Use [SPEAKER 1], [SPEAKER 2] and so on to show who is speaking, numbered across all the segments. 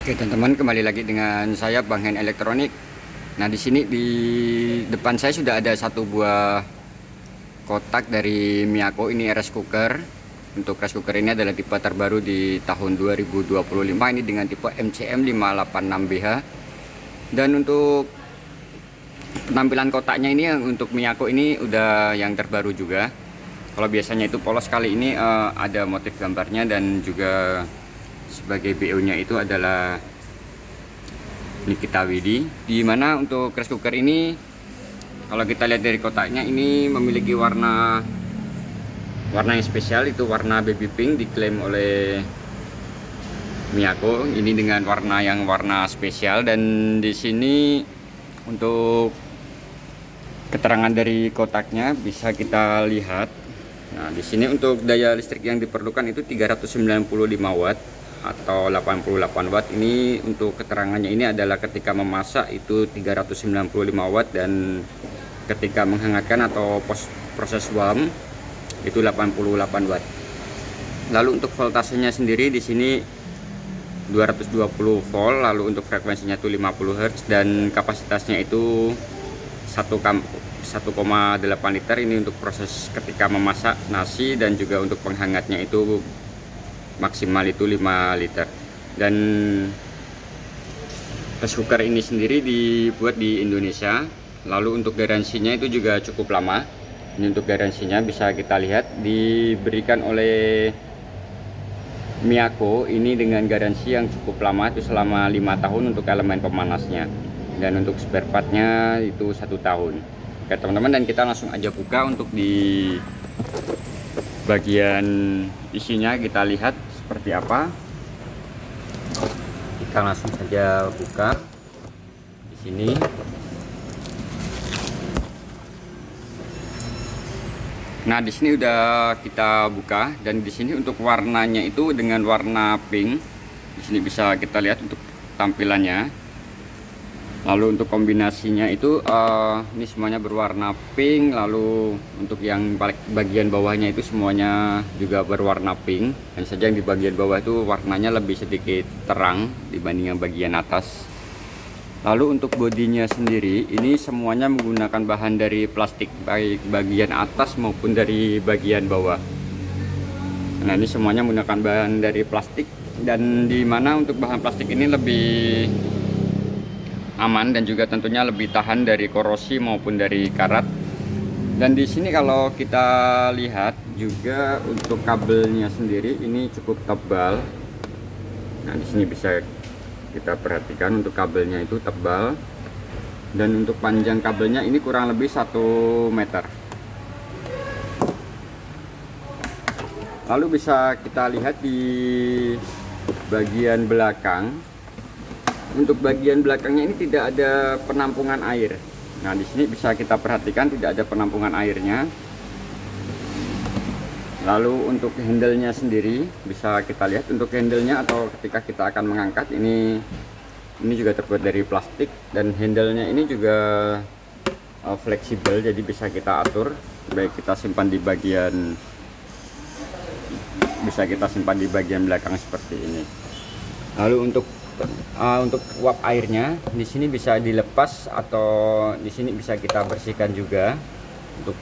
[SPEAKER 1] Oke teman-teman, kembali lagi dengan saya Bang Hen Elektronik. Nah di sini di depan saya sudah ada satu buah kotak dari Miyako. Ini rice cooker. Untuk rice cooker ini adalah tipe terbaru di tahun 2025. Ini dengan tipe MCM 586BH. Dan untuk penampilan kotaknya ini untuk Miyako ini udah yang terbaru juga. Kalau biasanya itu polos, kali ini ada motif gambarnya, dan juga sebagai BO-nya itu adalah Nikita Widi. Di mana untuk rice cooker ini, kalau kita lihat dari kotaknya, ini memiliki warna yang spesial, itu warna baby pink, diklaim oleh Miyako. Ini dengan warna spesial, dan di sini untuk keterangan dari kotaknya bisa kita lihat. Nah, di sini untuk daya listrik yang diperlukan itu 395 watt atau 88 watt. Ini untuk keterangannya ini adalah ketika memasak itu 395 watt, dan ketika menghangatkan atau proses warm itu 88 watt. Lalu untuk voltasenya sendiri di sini 220 volt, lalu untuk frekuensinya itu 50 Hz, dan kapasitasnya itu 1,8 liter. Ini untuk proses ketika memasak nasi, dan juga untuk penghangatnya itu maksimal itu 5 liter. Dan rice cooker ini sendiri dibuat di Indonesia. Lalu untuk garansinya itu juga cukup lama. Ini untuk garansinya bisa kita lihat, diberikan oleh Miyako ini dengan garansi yang cukup lama, itu selama 5 tahun untuk elemen pemanasnya, dan untuk spare partnya itu 1 tahun. Oke teman-teman, dan kita langsung aja buka. Untuk di bagian isinya kita lihat seperti apa. Kita langsung saja buka di sini. Nah, di sini udah kita buka, dan di sini untuk warnanya itu dengan warna pink. Di sini bisa kita lihat untuk tampilannya. Lalu untuk kombinasinya itu ini semuanya berwarna pink. Lalu untuk yang bagian bawahnya itu semuanya juga berwarna pink. Hanya saja yang di bagian bawah itu warnanya lebih sedikit terang dibanding yang bagian atas. Lalu untuk bodinya sendiri ini semuanya menggunakan bahan dari plastik, baik bagian atas maupun dari bagian bawah. Nah, ini semuanya menggunakan bahan dari plastik, dan dimana untuk bahan plastik ini lebih aman, dan juga tentunya lebih tahan dari korosi maupun dari karat. Dan di sini kalau kita lihat juga untuk kabelnya sendiri ini cukup tebal. Nah, di sini bisa kita perhatikan untuk kabelnya itu tebal, dan untuk panjang kabelnya ini kurang lebih 1 meter. Lalu bisa kita lihat di bagian belakang. Untuk bagian belakangnya ini tidak ada penampungan air. Nah, di sini bisa kita perhatikan tidak ada penampungan airnya. Lalu untuk handle-nya sendiri bisa kita lihat, untuk handle-nya atau ketika kita akan mengangkat ini juga terbuat dari plastik, dan handle-nya ini juga fleksibel, jadi bisa kita atur, baik kita simpan di bagian, bisa kita simpan di bagian belakang seperti ini. Lalu untuk uap airnya di sini bisa dilepas, atau di sini bisa kita bersihkan juga. Untuk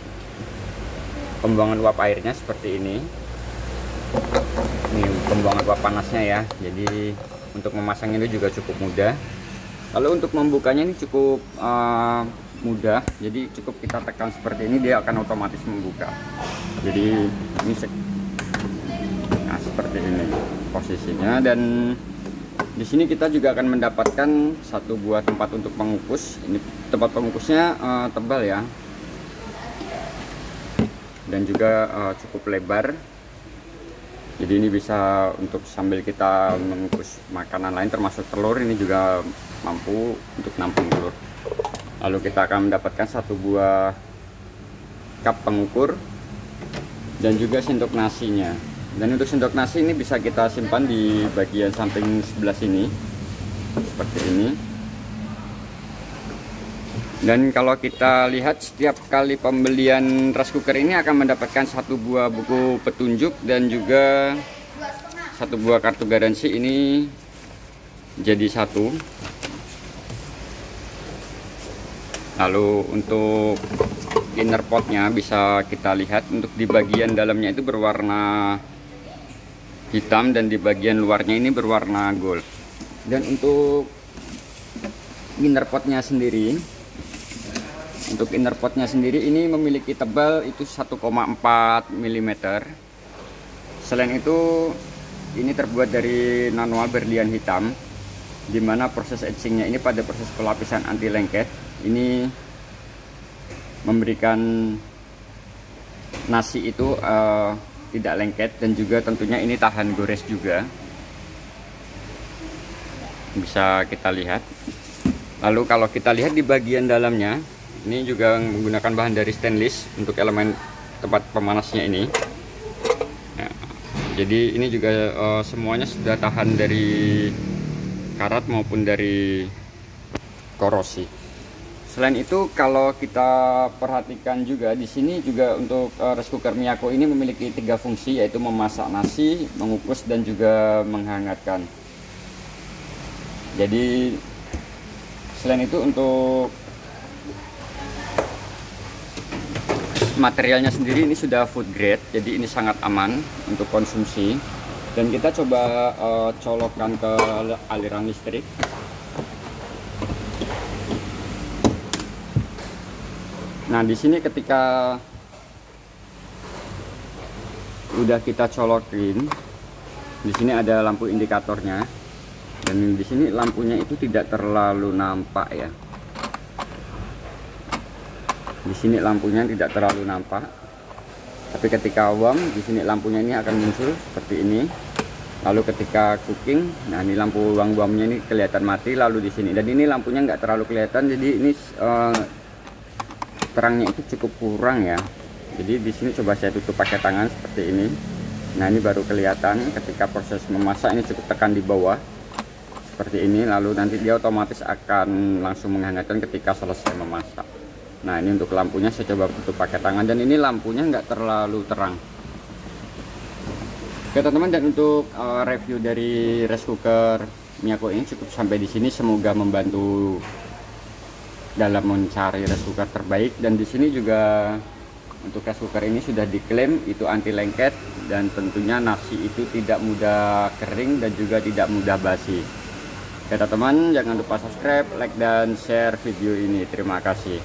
[SPEAKER 1] pembuangan uap airnya seperti ini. Ini pembuangan uap panasnya ya. Jadi untuk memasang ini juga cukup mudah. Lalu untuk membukanya ini cukup mudah. Jadi cukup kita tekan seperti ini, dia akan otomatis membuka. Jadi ini seperti ini posisinya. Dan di sini kita juga akan mendapatkan satu buah tempat untuk pengukus. Ini tempat pengukusnya tebal ya, dan juga cukup lebar. Jadi ini bisa untuk sambil kita mengukus makanan lain, termasuk telur, ini juga mampu untuk nampung telur. Lalu kita akan mendapatkan satu buah cup pengukur, dan juga sendok nasinya. Dan untuk sendok nasi ini bisa kita simpan di bagian samping sebelah sini seperti ini. Dan kalau kita lihat, setiap kali pembelian rice cooker ini akan mendapatkan satu buah buku petunjuk, dan juga satu buah kartu garansi. Ini jadi satu. Lalu untuk inner potnya bisa kita lihat, untuk di bagian dalamnya itu berwarna hitam dan di bagian luarnya ini berwarna gold. Dan untuk inner potnya sendiri, ini memiliki tebal itu 1,4 mm. Selain itu ini terbuat dari manual berlian hitam, dimana proses etchingnya ini pada proses pelapisan anti lengket ini memberikan nasi itu tidak lengket, dan juga tentunya ini tahan gores juga, bisa kita lihat. Lalu kalau kita lihat di bagian dalamnya, ini juga menggunakan bahan dari stainless untuk elemen tempat pemanasnya ini. Nah, jadi ini juga semuanya sudah tahan dari karat maupun dari korosi. Selain itu, kalau kita perhatikan juga di sini juga untuk rice cooker Miyako ini memiliki 3 fungsi, yaitu memasak nasi, mengukus, dan juga menghangatkan. Jadi selain itu untuk materialnya sendiri ini sudah food grade, jadi ini sangat aman untuk konsumsi. Dan kita coba colokkan ke aliran listrik. Nah, di sini ketika udah kita colokin, di sini ada lampu indikatornya, dan di sini lampunya itu tidak terlalu nampak ya. Di sini lampunya tidak terlalu nampak, tapi ketika warm di sini lampunya ini akan muncul seperti ini. Lalu ketika cooking, nah ini lampu warmnya ini kelihatan mati. Lalu di sini, dan ini lampunya nggak terlalu kelihatan, jadi ini terangnya itu cukup kurang ya. Jadi di sini coba saya tutup pakai tangan seperti ini. Nah, ini baru kelihatan ketika proses memasak, ini cukup tekan di bawah seperti ini. Lalu nanti dia otomatis akan langsung menghangatkan ketika selesai memasak. Nah, ini untuk lampunya saya coba tutup pakai tangan, dan ini lampunya nggak terlalu terang. Oke teman-teman, dan untuk review dari rice cooker Miyako ini cukup sampai di sini. Semoga membantu dalam mencari rice cooker terbaik. Dan di sini juga untuk rice cooker ini sudah diklaim itu anti lengket, dan tentunya nasi itu tidak mudah kering dan juga tidak mudah basi. Oke teman-teman, jangan lupa subscribe, like, dan share video ini. Terima kasih.